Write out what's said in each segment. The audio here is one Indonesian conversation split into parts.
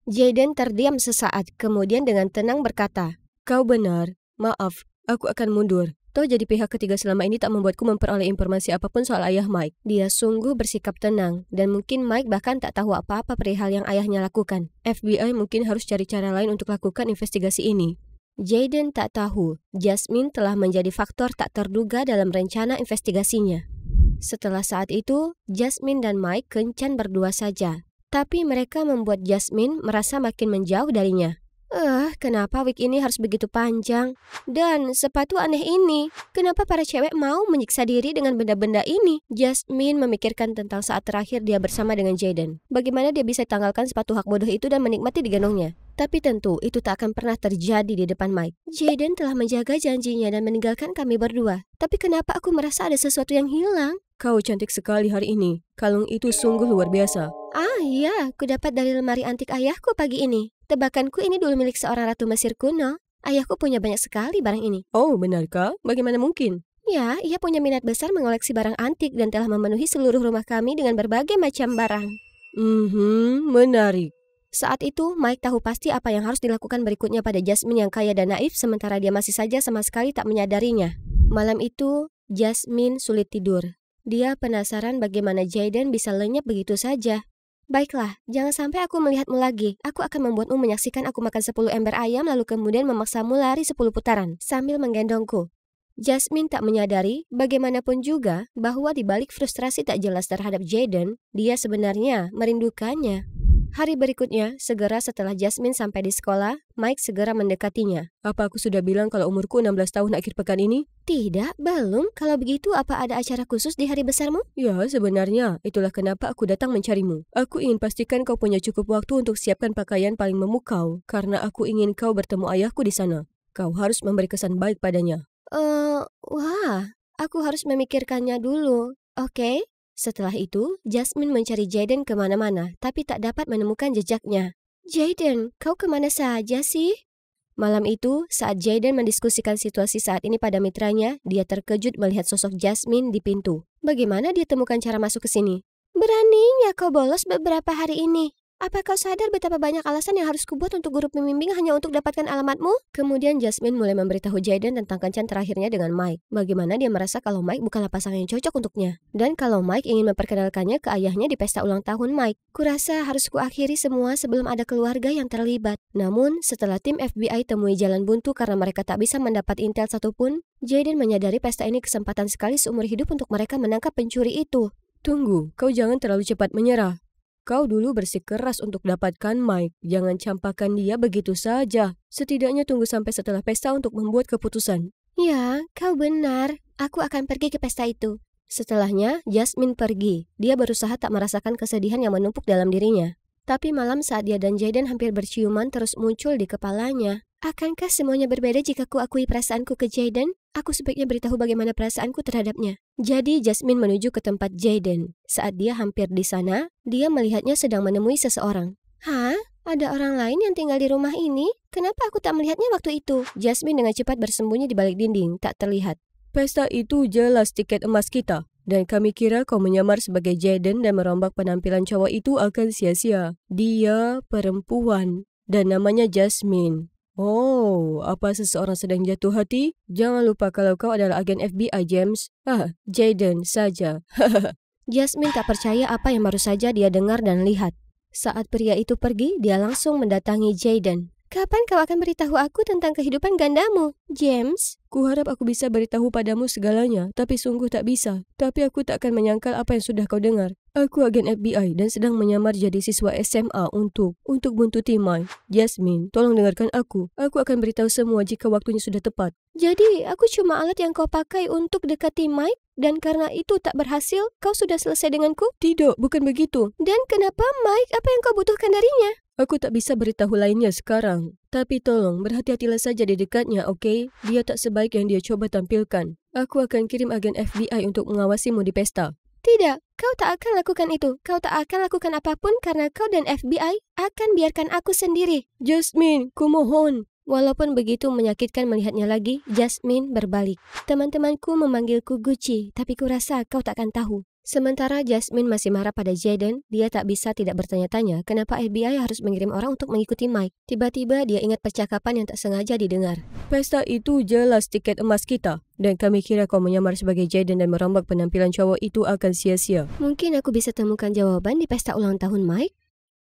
Jaden terdiam sesaat, kemudian dengan tenang berkata, "Kau benar. Maaf, aku akan mundur. Toh jadi pihak ketiga selama ini tak membuatku memperoleh informasi apapun soal ayah Mike." Dia sungguh bersikap tenang, dan mungkin Mike bahkan tak tahu apa-apa perihal yang ayahnya lakukan. FBI mungkin harus cari cara lain untuk lakukan investigasi ini. Jaden tak tahu, Jasmine telah menjadi faktor tak terduga dalam rencana investigasinya. Setelah saat itu, Jasmine dan Mike kencan berdua saja. Tapi mereka membuat Jasmine merasa makin menjauh darinya. Kenapa wig ini harus begitu panjang? Dan sepatu aneh ini, kenapa para cewek mau menyiksa diri dengan benda-benda ini? Jasmine memikirkan tentang saat terakhir dia bersama dengan Jaden. Bagaimana dia bisa tanggalkan sepatu hak bodoh itu dan menikmati digendongnya? Tapi tentu itu tak akan pernah terjadi di depan Mike. Jaden telah menjaga janjinya dan meninggalkan kami berdua. Tapi kenapa aku merasa ada sesuatu yang hilang? Kau cantik sekali hari ini. Kalung itu sungguh luar biasa. Iya, aku dapat dari lemari antik ayahku pagi ini. Tebakanku ini dulu milik seorang ratu Mesir kuno. Ayahku punya banyak sekali barang ini. Oh, benarkah? Bagaimana mungkin? Ya, ia punya minat besar mengoleksi barang antik dan telah memenuhi seluruh rumah kami dengan berbagai macam barang. Menarik. Saat itu, Mike tahu pasti apa yang harus dilakukan berikutnya pada Jasmine yang kaya dan naif, sementara dia masih saja sama sekali tak menyadarinya. Malam itu, Jasmine sulit tidur. Dia penasaran bagaimana Jaden bisa lenyap begitu saja. Baiklah, jangan sampai aku melihatmu lagi. Aku akan membuatmu menyaksikan aku makan 10 ember ayam lalu kemudian memaksamu lari 10 putaran sambil menggendongku. Jasmine tak menyadari, bagaimanapun juga, bahwa di balik frustrasi tak jelas terhadap Jaden, dia sebenarnya merindukannya. Hari berikutnya, segera setelah Jasmine sampai di sekolah, Mike segera mendekatinya. Apa aku sudah bilang kalau umurku 16 tahun akhir pekan ini? Tidak, belum. Kalau begitu, apa ada acara khusus di hari besarmu? Ya, sebenarnya. Itulah kenapa aku datang mencarimu. Aku ingin pastikan kau punya cukup waktu untuk siapkan pakaian paling memukau, karena aku ingin kau bertemu ayahku di sana. Kau harus memberi kesan baik padanya. Wah, aku harus memikirkannya dulu. Oke. Setelah itu, Jasmine mencari Jaden kemana-mana, tapi tak dapat menemukan jejaknya. Jaden, kau kemana saja sih? Malam itu, saat Jaden mendiskusikan situasi saat ini pada mitranya, dia terkejut melihat sosok Jasmine di pintu. Bagaimana dia temukan cara masuk ke sini? Beraninya kau bolos beberapa hari ini. Apa kau sadar betapa banyak alasan yang harus kubuat untuk guru pembimbing hanya untuk dapatkan alamatmu? Kemudian Jasmine mulai memberitahu Jaden tentang kencan terakhirnya dengan Mike. Bagaimana dia merasa kalau Mike bukanlah pasangan yang cocok untuknya. Dan kalau Mike ingin memperkenalkannya ke ayahnya di pesta ulang tahun Mike. Kurasa harus kuakhiri semua sebelum ada keluarga yang terlibat. Namun, setelah tim FBI temui jalan buntu karena mereka tak bisa mendapat intel satupun, Jaden menyadari pesta ini kesempatan sekali seumur hidup untuk mereka menangkap pencuri itu. Tunggu, kau jangan terlalu cepat menyerah. Kau dulu bersikeras untuk dapatkan Mike. Jangan campakkan dia begitu saja. Setidaknya tunggu sampai setelah pesta untuk membuat keputusan. Ya, kau benar. Aku akan pergi ke pesta itu. Setelahnya, Jasmine pergi. Dia berusaha tak merasakan kesedihan yang menumpuk dalam dirinya. Tapi malam saat dia dan Jaden hampir berciuman terus muncul di kepalanya. Akankah semuanya berbeda jika ku akui perasaanku ke Jaden? Aku sebaiknya beritahu bagaimana perasaanku terhadapnya. Jadi Jasmine menuju ke tempat Jaden. Saat dia hampir di sana, dia melihatnya sedang menemui seseorang. Hah? Ada orang lain yang tinggal di rumah ini? Kenapa aku tak melihatnya waktu itu? Jasmine dengan cepat bersembunyi di balik dinding, tak terlihat. Pesta itu jelas tiket emas kita. Dan kami kira kau menyamar sebagai Jaden dan merombak penampilan cowok itu akan sia-sia. Dia perempuan dan namanya Jasmine. Oh, apa seseorang sedang jatuh hati? Jangan lupa kalau kau adalah agen FBI, James. Jaden saja. Jasmine tak percaya apa yang baru saja dia dengar dan lihat. Saat pria itu pergi, dia langsung mendatangi Jaden. Kapan kau akan beritahu aku tentang kehidupan gandamu, James? Kuharap aku bisa beritahu padamu segalanya, tapi sungguh tak bisa. Tapi aku tak akan menyangkal apa yang sudah kau dengar. Aku agen FBI dan sedang menyamar jadi siswa SMA untuk buntuti Mike. Jasmine, tolong dengarkan aku. Aku akan beritahu semua jika waktunya sudah tepat. Jadi, aku cuma alat yang kau pakai untuk dekati Mike? Dan karena itu tak berhasil, kau sudah selesai denganku? Tidak, bukan begitu. Dan kenapa Mike? Apa yang kau butuhkan darinya? Aku tak bisa beritahu lainnya sekarang. Tapi tolong, berhati-hatilah saja di dekatnya, oke? Dia tak sebaik yang dia coba tampilkan. Aku akan kirim agen FBI untuk mengawasimu di pesta. Tidak, kau tak akan lakukan itu. Kau tak akan lakukan apapun karena kau dan FBI akan biarkan aku sendiri. Jasmine, kumohon. Walaupun begitu menyakitkan melihatnya lagi, Jasmine berbalik. Teman-temanku memanggilku Gucci, tapi kurasa kau tak akan tahu. Sementara Jasmine masih marah pada Jaden, dia tak bisa tidak bertanya-tanya kenapa FBI harus mengirim orang untuk mengikuti Mike. Tiba-tiba dia ingat percakapan yang tak sengaja didengar. Pesta itu jelas tiket emas kita, dan kami kira kau menyamar sebagai Jaden dan merombak penampilan cowok itu akan sia-sia. Mungkin aku bisa temukan jawaban di pesta ulang tahun Mike?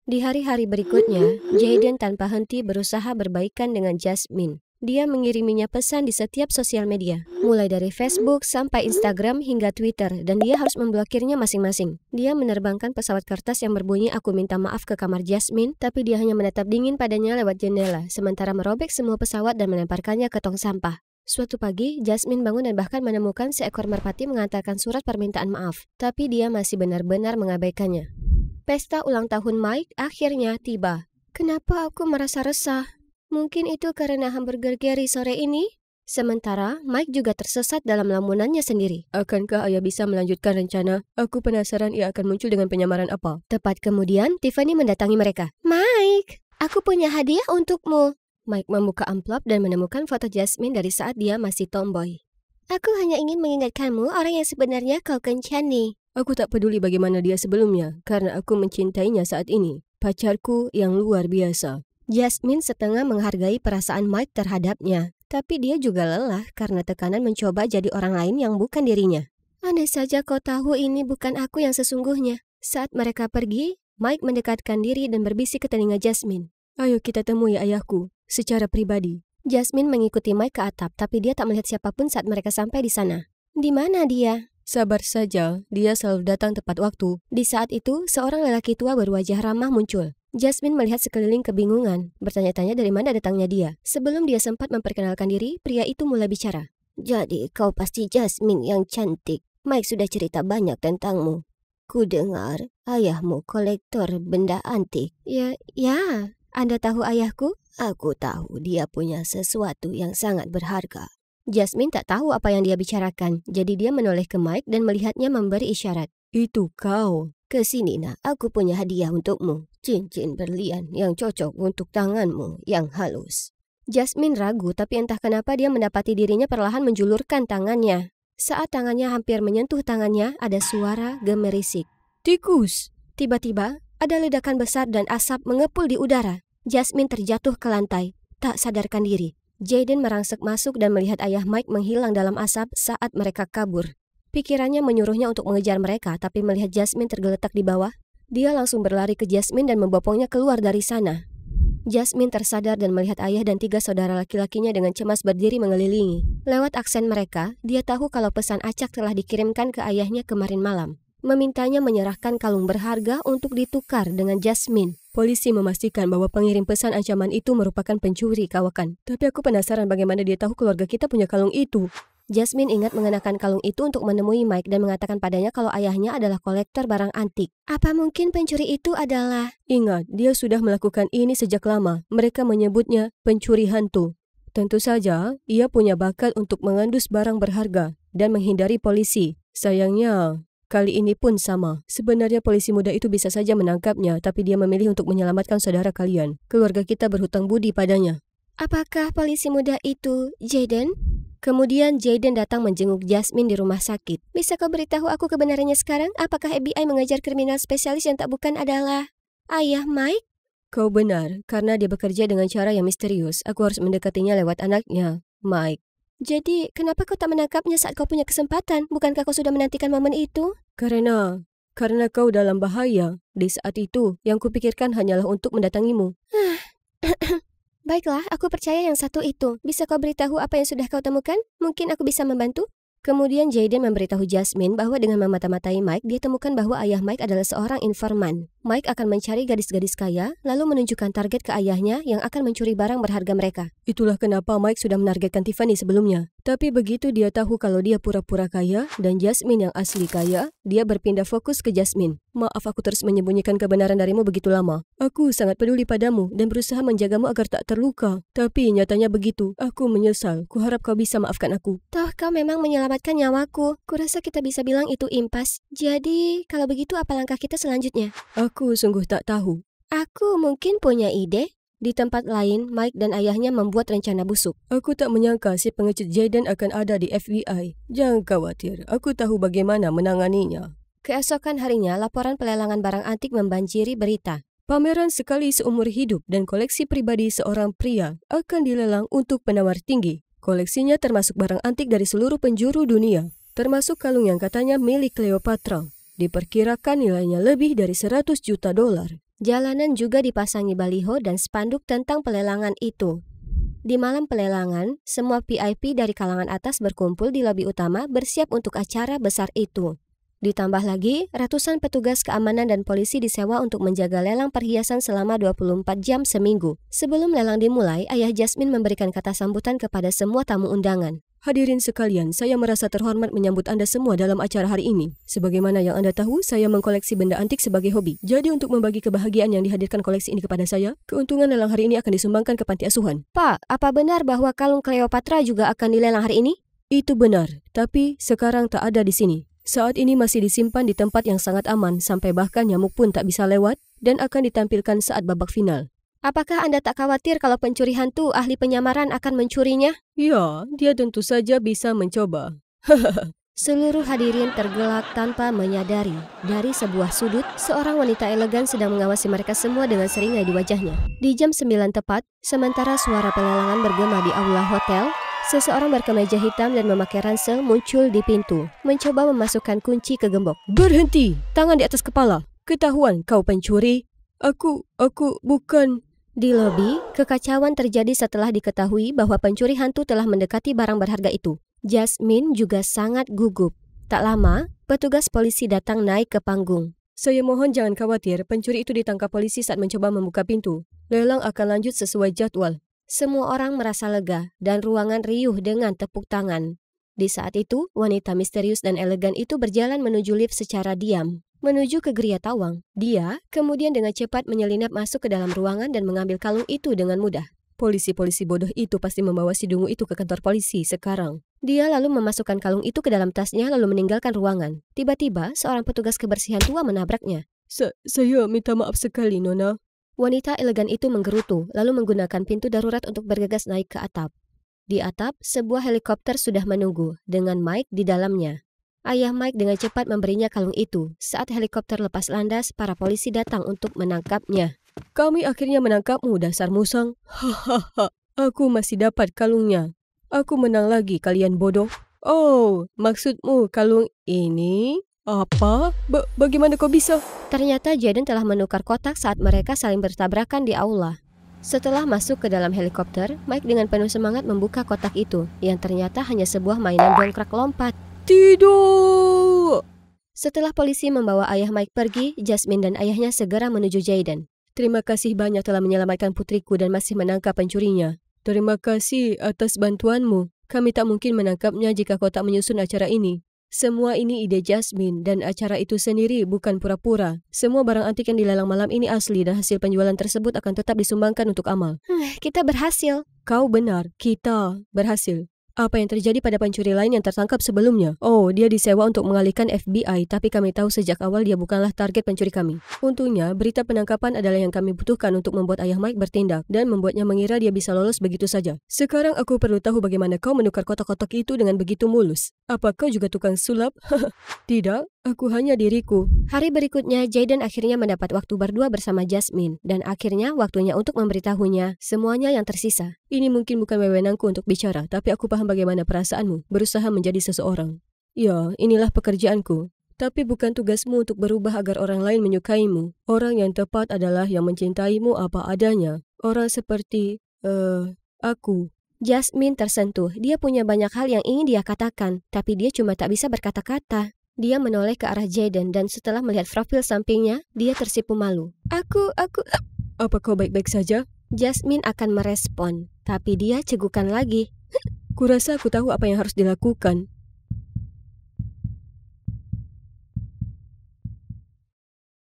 Di hari-hari berikutnya, Jaden tanpa henti berusaha berbaikan dengan Jasmine. Dia mengiriminya pesan di setiap sosial media, mulai dari Facebook sampai Instagram hingga Twitter, dan dia harus memblokirnya masing-masing. Dia menerbangkan pesawat kertas yang berbunyi "Aku minta maaf" ke kamar Jasmine, tapi dia hanya menatap dingin padanya lewat jendela, sementara merobek semua pesawat dan melemparkannya ke tong sampah. Suatu pagi, Jasmine bangun dan bahkan menemukan seekor merpati mengantarkan surat permintaan maaf, tapi dia masih benar-benar mengabaikannya. Pesta ulang tahun Mike akhirnya tiba. Kenapa aku merasa resah? Mungkin itu karena hamburger Gary sore ini? Sementara, Mike juga tersesat dalam lamunannya sendiri. Akankah ayah bisa melanjutkan rencana? Aku penasaran ia akan muncul dengan penyamaran apa. Tepat kemudian, Tiffany mendatangi mereka. Mike, aku punya hadiah untukmu. Mike membuka amplop dan menemukan foto Jasmine dari saat dia masih tomboy. Aku hanya ingin mengingatkanmu orang yang sebenarnya kau kencani. Aku tak peduli bagaimana dia sebelumnya, karena aku mencintainya saat ini. Pacarku yang luar biasa. Jasmine setengah menghargai perasaan Mike terhadapnya, tapi dia juga lelah karena tekanan mencoba jadi orang lain yang bukan dirinya. Andai saja kau tahu ini bukan aku yang sesungguhnya. Saat mereka pergi, Mike mendekatkan diri dan berbisik ke telinga Jasmine. Ayo kita temui ayahku, secara pribadi. Jasmine mengikuti Mike ke atap, tapi dia tak melihat siapapun saat mereka sampai di sana. Di mana dia? Sabar saja, dia selalu datang tepat waktu. Di saat itu, seorang lelaki tua berwajah ramah muncul. Jasmine melihat sekeliling kebingungan, bertanya-tanya dari mana datangnya dia. Sebelum dia sempat memperkenalkan diri, pria itu mulai bicara. Jadi kau pasti Jasmine yang cantik. Mike sudah cerita banyak tentangmu. Ku dengar ayahmu kolektor benda antik. Ya, Anda tahu ayahku? Aku tahu dia punya sesuatu yang sangat berharga. Jasmine tak tahu apa yang dia bicarakan, jadi dia menoleh ke Mike dan melihatnya memberi isyarat. Itu kau. Kesini nak, aku punya hadiah untukmu. Cincin berlian yang cocok untuk tanganmu yang halus. Jasmine ragu, tapi entah kenapa dia mendapati dirinya perlahan menjulurkan tangannya. Saat tangannya hampir menyentuh tangannya, ada suara gemerisik. Tikus! Tiba-tiba, ada ledakan besar dan asap mengepul di udara. Jasmine terjatuh ke lantai, tak sadarkan diri. Jaden merangsek masuk dan melihat ayah Mike menghilang dalam asap saat mereka kabur. Pikirannya menyuruhnya untuk mengejar mereka, tapi melihat Jasmine tergeletak di bawah, dia langsung berlari ke Jasmine dan membopongnya keluar dari sana. Jasmine tersadar dan melihat ayah dan 3 saudara laki-lakinya dengan cemas berdiri mengelilingi. Lewat aksen mereka, dia tahu kalau pesan acak telah dikirimkan ke ayahnya kemarin malam. Memintanya menyerahkan kalung berharga untuk ditukar dengan Jasmine. Polisi memastikan bahwa pengirim pesan ancaman itu merupakan pencuri kawakan. Tapi aku penasaran bagaimana dia tahu keluarga kita punya kalung itu. Jasmine ingat mengenakan kalung itu untuk menemui Mike dan mengatakan padanya kalau ayahnya adalah kolektor barang antik. Apa mungkin pencuri itu adalah... Ingat, dia sudah melakukan ini sejak lama. Mereka menyebutnya pencuri hantu. Tentu saja, ia punya bakat untuk mengendus barang berharga dan menghindari polisi. Sayangnya, kali ini pun sama. Sebenarnya polisi muda itu bisa saja menangkapnya, tapi dia memilih untuk menyelamatkan saudara kalian. Keluarga kita berhutang budi padanya. Apakah polisi muda itu Jaden? Kemudian Jaden datang menjenguk Jasmine di rumah sakit. Bisa kau beritahu aku kebenarannya sekarang? Apakah FBI mengejar kriminal spesialis yang tak bukan adalah ayah Mike? Kau benar, karena dia bekerja dengan cara yang misterius. Aku harus mendekatinya lewat anaknya, Mike. Jadi, kenapa kau tak menangkapnya saat kau punya kesempatan? Bukankah kau sudah menantikan momen itu? Karena kau dalam bahaya. Di saat itu, yang kupikirkan hanyalah untuk mendatangimu. Baiklah, aku percaya yang satu itu. Bisa kau beritahu apa yang sudah kau temukan? Mungkin aku bisa membantu? Kemudian Jaden memberitahu Jasmine bahwa dengan memata-matai Mike, dia temukan bahwa ayah Mike adalah seorang informan. Mike akan mencari gadis-gadis kaya, lalu menunjukkan target ke ayahnya yang akan mencuri barang berharga mereka. Itulah kenapa Mike sudah menargetkan Tiffany sebelumnya. Tapi begitu dia tahu kalau dia pura-pura kaya dan Jasmine yang asli kaya, dia berpindah fokus ke Jasmine. Maaf aku terus menyembunyikan kebenaran darimu begitu lama. Aku sangat peduli padamu dan berusaha menjagamu agar tak terluka. Tapi nyatanya begitu. Aku menyesal. Kuharap kau bisa maafkan aku. Toh kau memang menyelamatkan nyawaku. Kurasa kita bisa bilang itu impas. Jadi, kalau begitu apa langkah kita selanjutnya? Aku sungguh tak tahu. Aku mungkin punya ide. Di tempat lain, Mike dan ayahnya membuat rencana busuk. Aku tak menyangka si pengecut Jaden akan ada di FBI. Jangan khawatir, aku tahu bagaimana menanganinya. Keesokan harinya, laporan pelelangan barang antik membanjiri berita. Pameran sekali seumur hidup dan koleksi pribadi seorang pria akan dilelang untuk penawar tinggi. Koleksinya termasuk barang antik dari seluruh penjuru dunia, termasuk kalung yang katanya milik Cleopatra. Diperkirakan nilainya lebih dari 100 juta dolar. Jalanan juga dipasangi baliho dan spanduk tentang pelelangan itu. Di malam pelelangan, semua VIP dari kalangan atas berkumpul di lobi utama bersiap untuk acara besar itu. Ditambah lagi, ratusan petugas keamanan dan polisi disewa untuk menjaga lelang perhiasan selama 24 jam seminggu. Sebelum lelang dimulai, ayah Jasmine memberikan kata sambutan kepada semua tamu undangan. Hadirin sekalian, saya merasa terhormat menyambut Anda semua dalam acara hari ini. Sebagaimana yang Anda tahu, saya mengkoleksi benda antik sebagai hobi. Jadi untuk membagi kebahagiaan yang dihadirkan koleksi ini kepada saya, keuntungan lelang hari ini akan disumbangkan ke panti asuhan. Pak, apa benar bahwa kalung Cleopatra juga akan dilelang hari ini? Itu benar, tapi sekarang tak ada di sini. Saat ini masih disimpan di tempat yang sangat aman sampai bahkan nyamuk pun tak bisa lewat dan akan ditampilkan saat babak final. Apakah Anda tak khawatir kalau pencuri hantu ahli penyamaran akan mencurinya? Ya, dia tentu saja bisa mencoba. Seluruh hadirin tergelak tanpa menyadari. Dari sebuah sudut, seorang wanita elegan sedang mengawasi mereka semua dengan seringai di wajahnya. Di jam 9 tepat, sementara suara pelelangan bergema di aula hotel, seseorang berkemeja hitam dan memakai ransel muncul di pintu, mencoba memasukkan kunci ke gembok. Berhenti! Tangan di atas kepala. Ketahuan kau pencuri. Aku bukan... Di lobi, kekacauan terjadi setelah diketahui bahwa pencuri hantu telah mendekati barang berharga itu. Jasmine juga sangat gugup. Tak lama, petugas polisi datang naik ke panggung. Saya mohon jangan khawatir, pencuri itu ditangkap polisi saat mencoba membuka pintu. Lelang akan lanjut sesuai jadwal. Semua orang merasa lega dan ruangan riuh dengan tepuk tangan. Di saat itu, wanita misterius dan elegan itu berjalan menuju lift secara diam, menuju ke geria tawang. Dia kemudian dengan cepat menyelinap masuk ke dalam ruangan dan mengambil kalung itu dengan mudah. Polisi-polisi bodoh itu pasti membawa si dungu itu ke kantor polisi sekarang. Dia lalu memasukkan kalung itu ke dalam tasnya lalu meninggalkan ruangan. Tiba-tiba, seorang petugas kebersihan tua menabraknya. Saya minta maaf sekali, Nona. Wanita elegan itu menggerutu, lalu menggunakan pintu darurat untuk bergegas naik ke atap. Di atap, sebuah helikopter sudah menunggu, dengan Mike di dalamnya. Ayah Mike dengan cepat memberinya kalung itu. Saat helikopter lepas landas, para polisi datang untuk menangkapnya. Kami akhirnya menangkapmu, dasar musang. Hahaha, aku masih dapat kalungnya. Aku menang lagi, kalian bodoh. Oh, maksudmu kalung ini? Apa? Bagaimana kau bisa? Ternyata Jaden telah menukar kotak saat mereka saling bertabrakan di aula. Setelah masuk ke dalam helikopter, Mike dengan penuh semangat membuka kotak itu, yang ternyata hanya sebuah mainan dongkrak lompat. Tidak! Setelah polisi membawa ayah Mike pergi, Jasmine dan ayahnya segera menuju Jaden. Terima kasih banyak telah menyelamatkan putriku dan masih menangkap pencurinya. Terima kasih atas bantuanmu. Kami tak mungkin menangkapnya jika kau tak menyusun acara ini. Semua ini ide Jasmine dan acara itu sendiri bukan pura-pura. Semua barang antik yang dilelang malam ini asli dan hasil penjualan tersebut akan tetap disumbangkan untuk amal. Kita berhasil. Kau benar, kita berhasil. Apa yang terjadi pada pencuri lain yang tertangkap sebelumnya? Oh, dia disewa untuk mengalihkan FBI, tapi kami tahu sejak awal dia bukanlah target pencuri kami. Untungnya, berita penangkapan adalah yang kami butuhkan untuk membuat ayah Mike bertindak dan membuatnya mengira dia bisa lolos begitu saja. Sekarang aku perlu tahu bagaimana kau menukar kotak-kotak itu dengan begitu mulus. Apa kau juga tukang sulap? Tidak, aku hanya diriku. Hari berikutnya, Jaden akhirnya mendapat waktu berdua bersama Jasmine, dan akhirnya waktunya untuk memberitahunya semuanya yang tersisa. Ini mungkin bukan wewenangku untuk bicara, tapi aku paham bagaimana perasaanmu, berusaha menjadi seseorang. Ya, inilah pekerjaanku. Tapi bukan tugasmu untuk berubah agar orang lain menyukaimu. Orang yang tepat adalah yang mencintaimu apa adanya. Orang seperti, aku. Jasmine tersentuh. Dia punya banyak hal yang ingin dia katakan, tapi dia cuma tak bisa berkata-kata. Dia menoleh ke arah Jaden dan setelah melihat profil sampingnya, dia tersipu malu. Aku... Apa kau baik-baik saja? Jasmine akan merespon, tapi dia cegukan lagi. Kurasa aku tahu apa yang harus dilakukan.